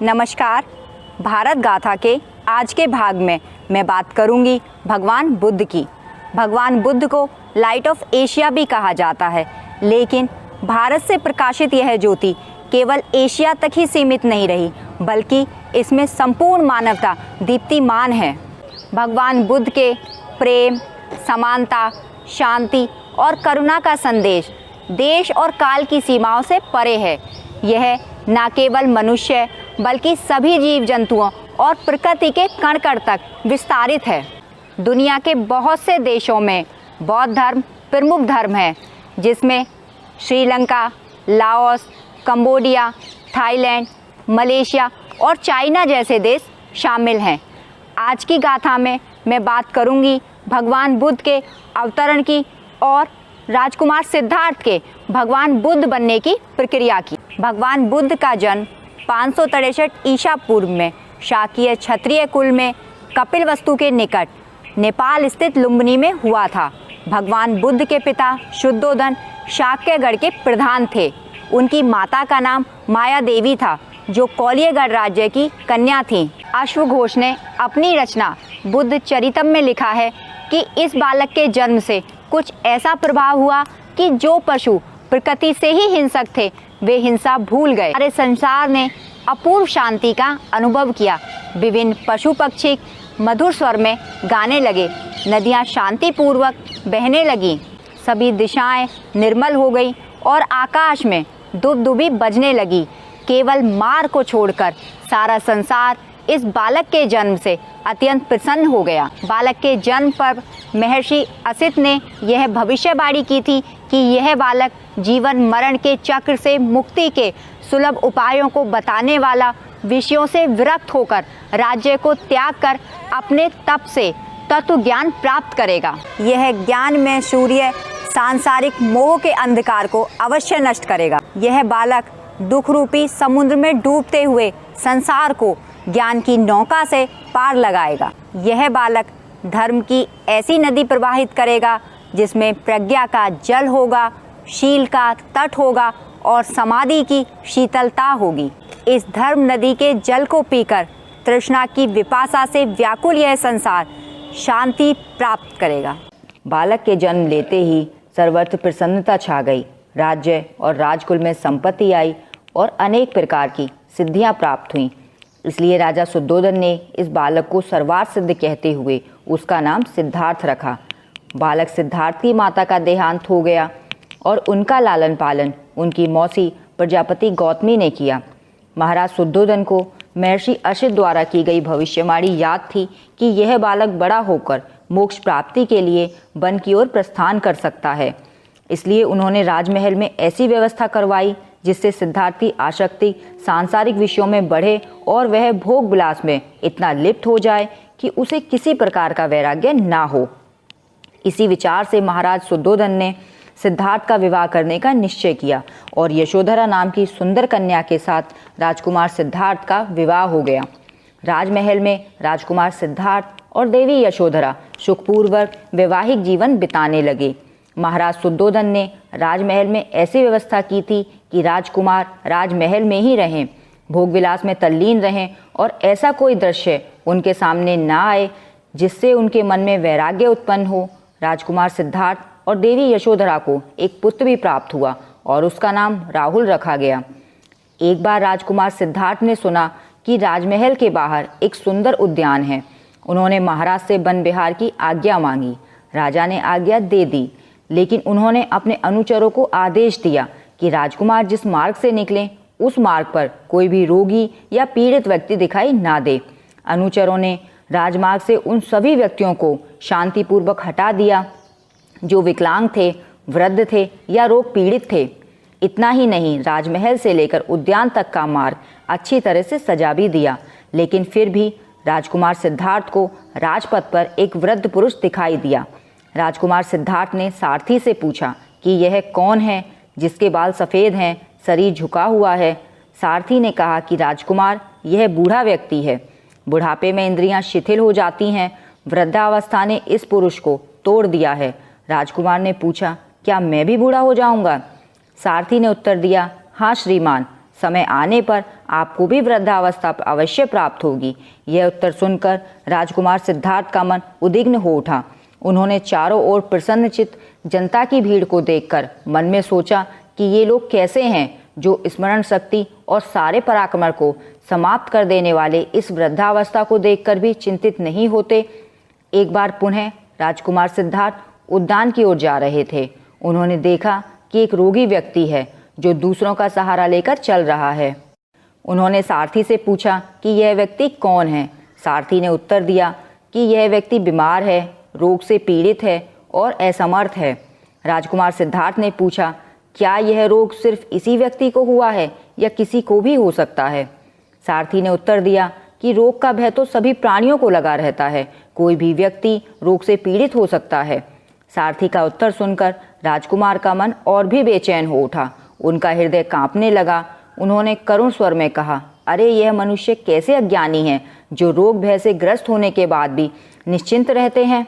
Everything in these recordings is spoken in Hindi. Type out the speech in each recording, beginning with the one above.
नमस्कार। भारत गाथा के आज के भाग में मैं बात करूंगी भगवान बुद्ध की। भगवान बुद्ध को लाइट ऑफ एशिया भी कहा जाता है, लेकिन भारत से प्रकाशित यह ज्योति केवल एशिया तक ही सीमित नहीं रही, बल्कि इसमें संपूर्ण मानवता दीप्तिमान है। भगवान बुद्ध के प्रेम, समानता, शांति और करुणा का संदेश देश और काल की सीमाओं से परे है। यह न केवल मनुष्य बल्कि सभी जीव जंतुओं और प्रकृति के कण कण तक विस्तारित है। दुनिया के बहुत से देशों में बौद्ध धर्म प्रमुख धर्म है, जिसमें Sri Lanka, Laos, Cambodia, Thailand, Malaysia और चाइना जैसे देश शामिल हैं। आज की गाथा में मैं बात करूंगी भगवान बुद्ध के अवतरण की और राजकुमार सिद्धार्थ के भगवान बुद्ध बनने की प्रक्रिया की। भगवान बुद्ध का जन्म 563 ईसा पूर्व में शाक्य क्षत्रिय कुल में कपिलवस्तु के निकट नेपाल स्थित लुम्बिनी में हुआ था। भगवान बुद्ध के पिता शुद्धोधन शाक्यगढ़ के प्रधान थे। उनकी माता का नाम माया देवी था, जो कौलियगढ़ राज्य की कन्या थीं। अश्वघोष ने अपनी रचना बुद्ध चरितम में लिखा है कि इस बालक के जन्म से कुछ ऐसा प्रभाव हुआ कि जो पशु प्रकृति से ही हिंसक थे, वे हिंसा भूल गए। सारे संसार ने अपूर्व शांति का अनुभव किया। विभिन्न पशु पक्षी मधुर स्वर में गाने लगे, नदियाँ शांतिपूर्वक बहने लगीं, सभी दिशाएं निर्मल हो गई और आकाश में दुबदुबी बजने लगी। केवल मार को छोड़कर सारा संसार इस बालक के जन्म से अत्यंत प्रसन्न हो गया। बालक के जन्म पर महर्षि असित ने यह भविष्यवाणी की थी कि यह बालक जीवन मरण के चक्र से मुक्ति के सुलभ उपायों को बताने वाला, विषयों से विरक्त होकर राज्य को त्याग कर अपने तप से तत्व ज्ञान प्राप्त करेगा। यह ज्ञान में सूर्य सांसारिक मोह के अंधकार को अवश्य नष्ट करेगा। यह बालक दुख रूपी समुद्र में डूबते हुए संसार को ज्ञान की नौका से पार लगाएगा। यह बालक धर्म की ऐसी नदी प्रवाहित करेगा जिसमें प्रज्ञा का जल होगा, शील का तट होगा और समाधि की शीतलता होगी। इस धर्म नदी के जल को पीकर तृष्णा की विपाशा से व्याकुल यह संसार शांति प्राप्त करेगा। बालक के जन्म लेते ही सर्वत्र प्रसन्नता छा गई। राज्य और राजकुल में संपत्ति आई और अनेक प्रकार की सिद्धियां प्राप्त हुईं। इसलिए राजा शुद्धोधन ने इस बालक को सर्वार्थ सिद्ध कहते हुए उसका नाम सिद्धार्थ रखा। बालक सिद्धार्थ की माता का देहांत हो गया और उनका लालन पालन उनकी मौसी प्रजापति गौतमी ने किया। महाराज शुद्धोधन को महर्षि असित द्वारा की गई भविष्यवाणी याद थी कि यह बालक बड़ा होकर मोक्ष प्राप्ति के लिए वन की ओर प्रस्थान कर सकता है। इसलिए उन्होंने राजमहल में ऐसी व्यवस्था करवाई जिससे सिद्धार्थ की आसक्ति सांसारिक विषयों में बढ़े और वह भोग विलास में इतना लिप्त हो जाए कि उसे किसी प्रकार का वैराग्य ना हो। इसी विचार से महाराज शुद्धोधन ने सिद्धार्थ का विवाह करने का निश्चय किया और यशोधरा नाम की सुंदर कन्या के साथ राजकुमार सिद्धार्थ का विवाह हो गया। राजमहल में राजकुमार सिद्धार्थ और देवी यशोधरा सुखपूर्वक वैवाहिक जीवन बिताने लगे। महाराज शुद्धोधन ने राजमहल में ऐसी व्यवस्था की थी कि राजकुमार राजमहल में ही रहें, भोग विलास में तल्लीन रहें और ऐसा कोई दृश्य उनके सामने ना आए जिससे उनके मन में वैराग्य उत्पन्न हो। राजकुमार सिद्धार्थ और देवी यशोधरा को एक पुत्र भी प्राप्त हुआ और उसका नाम राहुल रखा गया। एक बार राजकुमार सिद्धार्थ ने सुना कि राजमहल के बाहर एक सुंदर उद्यान है। उन्होंने महाराज से वन विहार की आज्ञा मांगी। राजा ने आज्ञा दे दी, लेकिन उन्होंने अपने अनुचरों को आदेश दिया कि राजकुमार जिस मार्ग से निकलें उस मार्ग पर कोई भी रोगी या पीड़ित व्यक्ति दिखाई ना दे। अनुचरों ने राजमार्ग से उन सभी व्यक्तियों को शांतिपूर्वक हटा दिया जो विकलांग थे, वृद्ध थे या रोग पीड़ित थे। इतना ही नहीं, राजमहल से लेकर उद्यान तक का मार्ग अच्छी तरह से सजा भी दिया। लेकिन फिर भी राजकुमार सिद्धार्थ को राजपथ पर एक वृद्ध पुरुष दिखाई दिया। राजकुमार सिद्धार्थ ने सारथी से पूछा कि यह कौन है जिसके बाल सफ़ेद हैं, शरीर झुका हुआ है। सारथी ने कहा कि राजकुमार, यह बूढ़ा व्यक्ति है। बुढ़ापे में इंद्रियां शिथिल हो जाती हैं। वृद्धावस्था ने इस पुरुष को तोड़ दिया है। राजकुमार ने पूछा, क्या मैं भी बूढ़ा हो जाऊंगा? सारथी ने उत्तर दिया, हाँ श्रीमान, समय आने पर आपको भी वृद्धावस्था अवश्य प्राप्त होगी। यह उत्तर सुनकर राजकुमार सिद्धार्थ का मन उद्विग्न हो उठा। उन्होंने चारों ओर प्रसन्नचित्त जनता की भीड़ को देखकर मन में सोचा कि ये लोग कैसे हैं जो स्मरण शक्ति और सारे पराक्रम को समाप्त कर देने वाले इस वृद्धावस्था को देखकर भी चिंतित नहीं होते। एक बार पुनः राजकुमार सिद्धार्थ उद्यान की ओर जा रहे थे। उन्होंने देखा कि एक रोगी व्यक्ति है जो दूसरों का सहारा लेकर चल रहा है। उन्होंने सारथी से पूछा कि यह व्यक्ति कौन है। सारथी ने उत्तर दिया कि यह व्यक्ति बीमार है, रोग से पीड़ित है और असमर्थ है। राजकुमार सिद्धार्थ ने पूछा, क्या यह रोग सिर्फ इसी व्यक्ति को हुआ है या किसी को भी हो सकता है? सारथी ने उत्तर दिया कि रोग का भय तो सभी प्राणियों को लगा रहता है, कोई भी व्यक्ति रोग से पीड़ित हो सकता है। सारथी का उत्तर सुनकर राजकुमार का मन और भी बेचैन हो उठा। उनका हृदय कांपने लगा। उन्होंने करुण स्वर में कहा, अरे यह मनुष्य कैसे अज्ञानी है जो रोग भय से ग्रस्त होने के बाद भी निश्चिंत रहते हैं।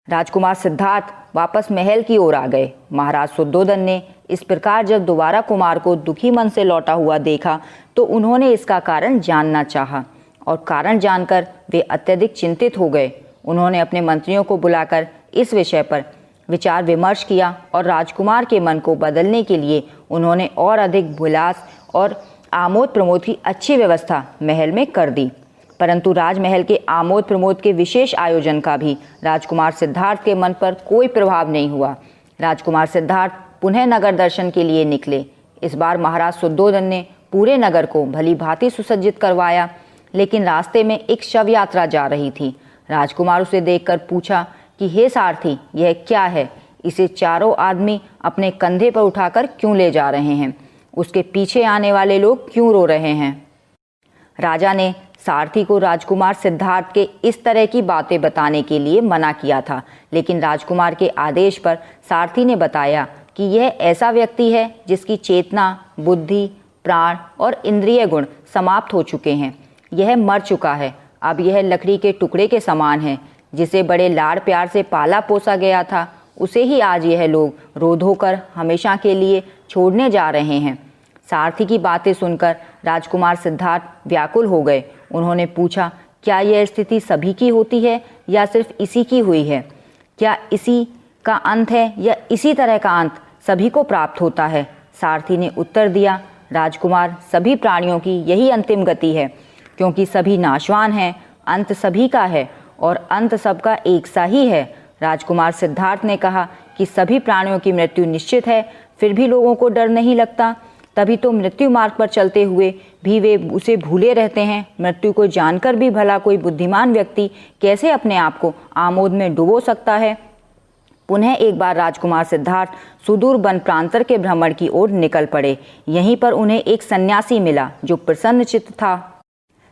राजकुमार सिद्धार्थ वापस महल की ओर आ गए। महाराज शुद्धोधन ने इस प्रकार जब दोबारा कुमार को दुखी मन से लौटा हुआ देखा तो उन्होंने इसका कारण जानना चाहा और कारण जानकर वे अत्यधिक चिंतित हो गए। उन्होंने अपने मंत्रियों को बुलाकर इस विषय पर विचार विमर्श किया और राजकुमार के मन को बदलने के लिए उन्होंने और अधिक विलास और आमोद प्रमोद की अच्छी व्यवस्था महल में कर दी। परंतु राजमहल के आमोद प्रमोद के विशेष आयोजन का भी राजकुमार सिद्धार्थ के मन पर कोई प्रभाव नहीं हुआ। राजकुमार सिद्धार्थ पुनः नगर दर्शन के लिए निकले। इस बार महाराज शुद्धोधन ने पूरे नगर को भली भांति सुसज्जित करवाया, लेकिन रास्ते में एक शव यात्रा जा रही थी। राजकुमार उसे देखकर पूछा कि हे सारथी, यह क्या है? इसे चारों आदमी अपने कंधे पर उठाकर क्यों ले जा रहे हैं? उसके पीछे आने वाले लोग क्यों रो रहे हैं? राजा ने सारथी को राजकुमार सिद्धार्थ के इस तरह की बातें बताने के लिए मना किया था, लेकिन राजकुमार के आदेश पर सारथी ने बताया कि यह ऐसा व्यक्ति है जिसकी चेतना, बुद्धि, प्राण और इंद्रिय गुण समाप्त हो चुके हैं। यह मर चुका है। अब यह लकड़ी के टुकड़े के समान है। जिसे बड़े लाड़ प्यार से पाला पोसा गया था, उसे ही आज यह लोग रो धोकर हमेशा के लिए छोड़ने जा रहे हैं। सारथी की बातें सुनकर राजकुमार सिद्धार्थ व्याकुल हो गए। उन्होंने पूछा, क्या यह स्थिति सभी की होती है या सिर्फ इसी की हुई है? क्या इसी का अंत है या इसी तरह का अंत सभी को प्राप्त होता है? सारथी ने उत्तर दिया, राजकुमार, सभी प्राणियों की यही अंतिम गति है, क्योंकि सभी नाशवान हैं। अंत सभी का है और अंत सबका एक सा ही है। राजकुमार सिद्धार्थ ने कहा कि सभी प्राणियों की मृत्यु निश्चित है, फिर भी लोगों को डर नहीं लगता। तभी तो मृत्यु मार्ग पर चलते हुए भी वे उसे भूले रहते हैं। मृत्यु को जानकर भी भला कोई बुद्धिमान व्यक्ति कैसे अपने आप को आमोद में डुबो सकता है? पुनः एक बार राजकुमार सिद्धार्थ सुदूर वन प्रांतर के भ्रमण की ओर निकल पड़े। यहीं पर उन्हें एक सन्यासी मिला जो प्रसन्नचित्त था।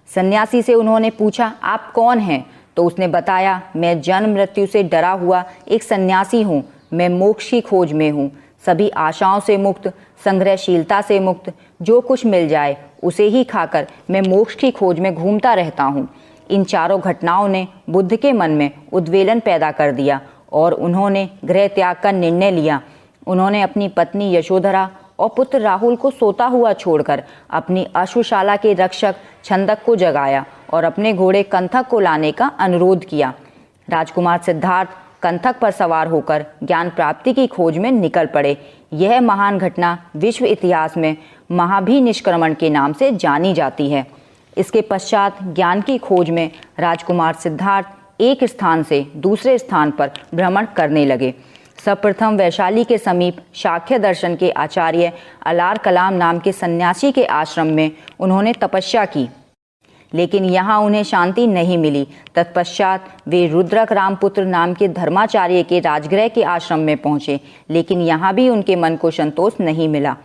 सन्यासी से उन्होंने पूछा, आप कौन हैं? तो उसने बताया, मैं जन्म मृत्यु से डरा हुआ एक सन्यासी हूँ। मैं मोक्ष की खोज में हूँ, सभी आशाओं से मुक्त, संग्रहशीलता से मुक्त। जो कुछ मिल जाए उसे ही खाकर मैं मोक्ष की खोज में घूमता रहता हूँ। इन चारों घटनाओं ने बुद्ध के मन में उद्वेलन पैदा कर दिया और उन्होंने गृह त्याग का निर्णय लिया। उन्होंने अपनी पत्नी यशोधरा और पुत्र राहुल को सोता हुआ छोड़कर अपनी अश्वशाला के रक्षक छंदक को जगाया और अपने घोड़े कंथक को लाने का अनुरोध किया। राजकुमार सिद्धार्थ कंथक पर सवार होकर ज्ञान प्राप्ति की खोज में निकल पड़े। यह महान घटना विश्व इतिहास में महाभिनिष्क्रमण के नाम से जानी जाती है। इसके पश्चात ज्ञान की खोज में राजकुमार सिद्धार्थ एक स्थान से दूसरे स्थान पर भ्रमण करने लगे। सर्वप्रथम वैशाली के समीप शाक्य दर्शन के आचार्य अलार कलाम नाम के सन्यासी के आश्रम में उन्होंने तपस्या की, लेकिन यहाँ उन्हें शांति नहीं मिली। तत्पश्चात वे रुद्रक रामपुत्र नाम के धर्माचार्य के राजगृह के आश्रम में पहुँचे, लेकिन यहाँ भी उनके मन को संतोष नहीं मिला।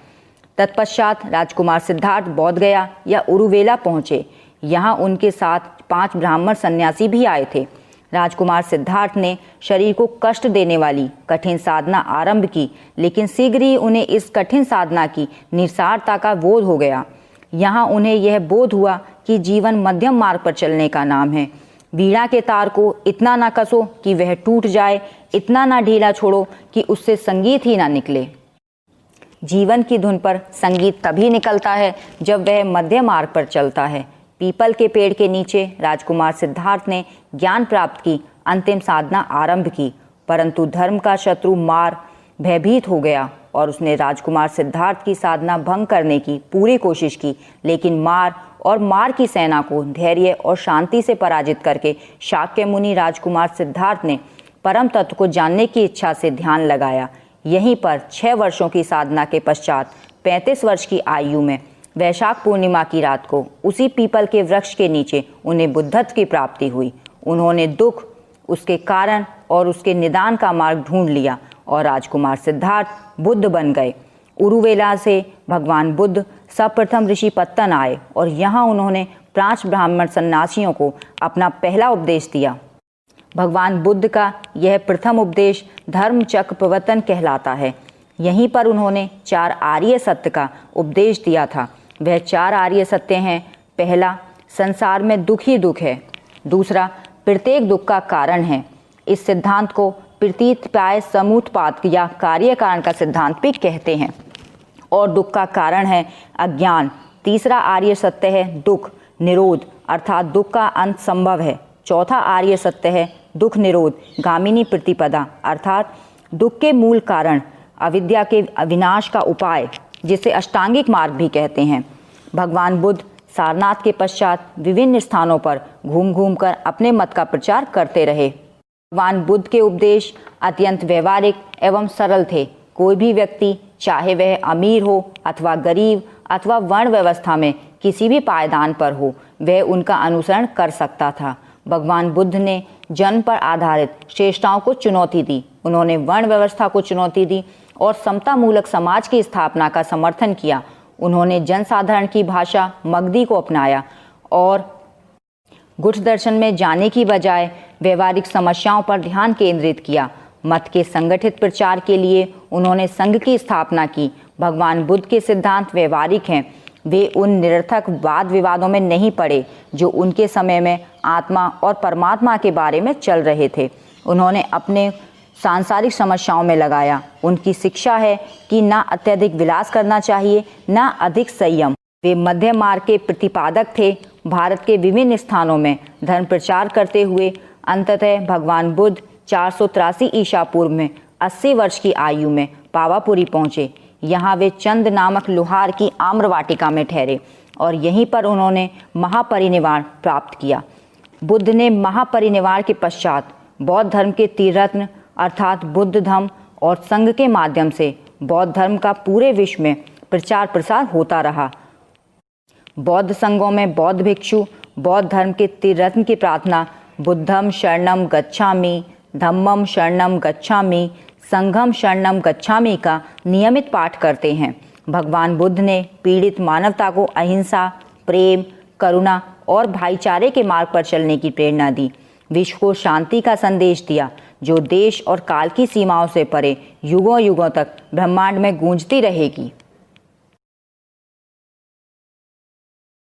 तत्पश्चात राजकुमार सिद्धार्थ बोध गया या उरुवेला पहुँचे। यहाँ उनके साथ 5 ब्राह्मण सन्यासी भी आए थे। राजकुमार सिद्धार्थ ने शरीर को कष्ट देने वाली कठिन साधना आरंभ की, लेकिन शीघ्र ही उन्हें इस कठिन साधना की निस्सारता का बोध हो गया। यहाँ उन्हें यह बोध हुआ कि जीवन मध्यम मार्ग पर चलने का नाम है। वीणा के तार को इतना ना कसो कि वह टूट जाए, इतना ना ढीला छोड़ो कि उससे संगीत ही ना निकले। जीवन की धुन पर संगीत तभी निकलता है जब वह मध्य मार्ग पर चलता है। पीपल के पेड़ के नीचे राजकुमार सिद्धार्थ ने ज्ञान प्राप्त की अंतिम साधना आरंभ की, परंतु धर्म का शत्रु मार भयभीत हो गया और उसने राजकुमार सिद्धार्थ की साधना भंग करने की पूरी कोशिश की, लेकिन मार की सेना को धैर्य और शांति से पराजित करके शाक्य मुनि राजकुमार सिद्धार्थ ने परम तत्व को जानने की इच्छा से ध्यान लगाया। यहीं पर 6 वर्षों की साधना के पश्चात 35 वर्ष की आयु में वैशाख पूर्णिमा की रात को उसी पीपल के वृक्ष के नीचे उन्हें बुद्धत्व की प्राप्ति हुई। उन्होंने दुख, उसके कारण और उसके निदान का मार्ग ढूंढ लिया और राजकुमार सिद्धार्थ बुद्ध बन गए। उरुवेला से भगवान बुद्ध सर्वप्रथम ऋषि पत्तन आए और यहाँ उन्होंने 5 ब्राह्मण सन्यासियों को अपना पहला उपदेश दिया। भगवान बुद्ध का यह प्रथम उपदेश धर्म चक्र प्रवर्तन कहलाता है। यहीं पर उन्होंने 4 आर्य सत्य का उपदेश दिया था। वह 4 आर्य सत्य हैं। पहला, संसार में दुख ही दुख है। दूसरा, प्रत्येक दुख का कारण है। इस सिद्धांत को प्रतीतपाय समुत्पाद या कार्य कारण का सिद्धांत भी कहते हैं। और दुख का कारण है अज्ञान। तीसरा आर्य सत्य है दुख निरोध, अर्थात दुख का अंत संभव है। चौथा आर्य सत्य है दुख निरोध गामिनी प्रतिपदा, अर्थात दुख के मूल कारण, अविद्या के विनाश का उपाय, जिसे अष्टांगिक मार्ग भी कहते हैं। भगवान बुद्ध सारनाथ के पश्चात विभिन्न स्थानों पर घूम घूम कर अपने मत का प्रचार करते रहे। भगवान बुद्ध के उपदेश अत्यंत व्यवहारिक एवं सरल थे। कोई भी व्यक्ति, चाहे वह अमीर हो अथवा गरीब अथवा वर्ण व्यवस्था में किसी भी पायदान पर हो, वह उनका अनुसरण कर सकता था। भगवान बुद्ध ने जन्म पर आधारित श्रेष्ठताओं को चुनौती दी। उन्होंने वर्ण व्यवस्था को चुनौती दी और समता मूलक समाज की स्थापना का समर्थन किया। उन्होंने जनसाधारण की भाषा मगधी को अपनाया और गुढ़ दर्शन में जाने की बजाय व्यवहारिक समस्याओं पर ध्यान केंद्रित किया। मत के संगठित प्रचार के लिए उन्होंने संघ की स्थापना की। भगवान बुद्ध के सिद्धांत व्यवहारिक हैं। वे उन निरर्थक वाद विवादों में नहीं पड़े जो उनके समय में आत्मा और परमात्मा के बारे में चल रहे थे। उन्होंने अपने सांसारिक समस्याओं में लगाया। उनकी शिक्षा है कि ना अत्यधिक विलास करना चाहिए, ना अधिक संयम। वे मध्य मार्ग के प्रतिपादक थे। भारत के विभिन्न स्थानों में धर्म प्रचार करते हुए अंततः भगवान बुद्ध 483 ईसा पूर्व में 80 वर्ष की आयु में पावापुरी पहुँचे। यहाँ वे चंद नामक लोहार की आम्र वाटिका में ठहरे और यहीं पर उन्होंने महापरिनिर्वाण प्राप्त किया। बुद्ध ने महापरिनिर्वाण के पश्चात बौद्ध धर्म के त्रिरत्न अर्थात बुद्ध धम्म और संघ के माध्यम से बौद्ध धर्म का पूरे विश्व में प्रचार प्रसार होता रहा। बौद्ध संघों में बौद्ध भिक्षु बौद्ध धर्म के त्रिरत्न की प्रार्थना बुद्धम शरणम गच्छामि, धम्मम शरणम गच्छामि, संघम शरणम गच्छामि का नियमित पाठ करते हैं। भगवान बुद्ध ने पीड़ित मानवता को अहिंसा, प्रेम, करुणा और भाईचारे के मार्ग पर चलने की प्रेरणा दी। विश्व को शांति का संदेश दिया जो देश और काल की सीमाओं से परे युगों युगों तक ब्रह्मांड में गूंजती रहेगी।